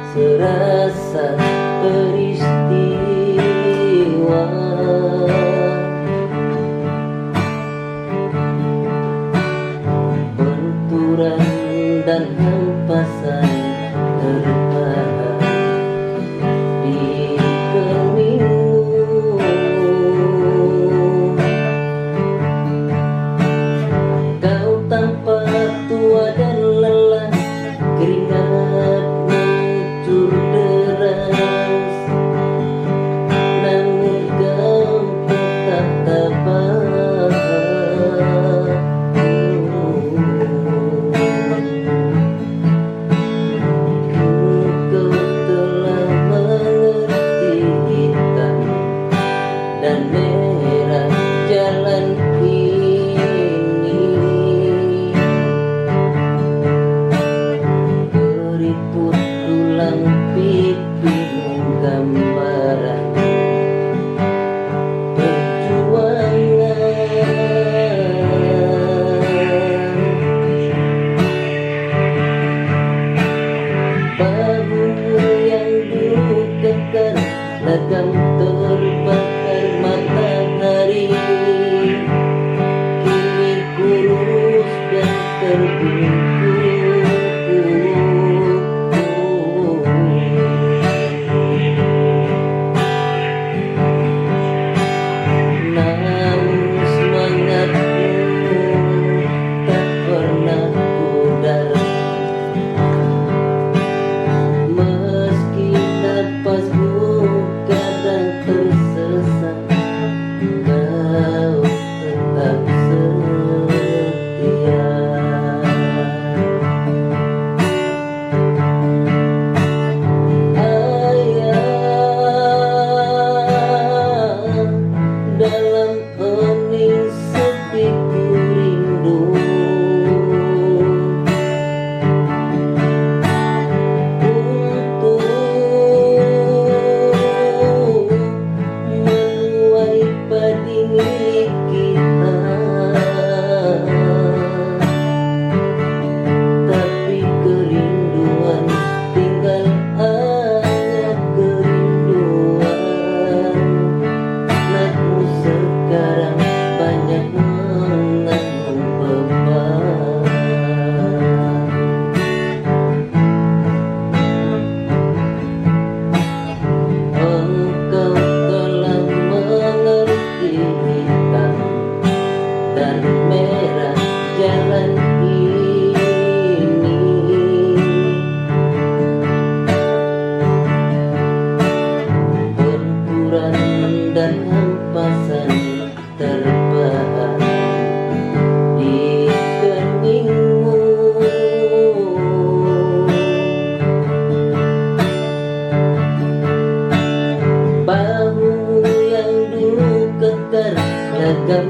serasa peristiwa. Benturan dan hempasan terpahat di keningmu. Kau tampak tua dan lelah, keringat meluncur deras, namun kau tetap tabah. Kau telah mengerti hitam dan merah jalan ini. Keriput tulang pipimu gambaran bahumu yang dulu kekar, lagam terbakar matahari, kini kurus dan terbungkus. Namun semangatmu tak pernah pudar, meski napasmu kadang tersesat, kau tetap setia. Ayah, dalam hening sepi ku rindu untuk menuai padi milik kita. Tapi kerinduan tinggal hanya kerinduan. Anakmu sekarang banyak menanggung beban. Engkau telah mengerti hitam dan merah jalan ini. Benturan dan hempasan terpahat di keningmu. Bahumu yang dulu kekar, lagam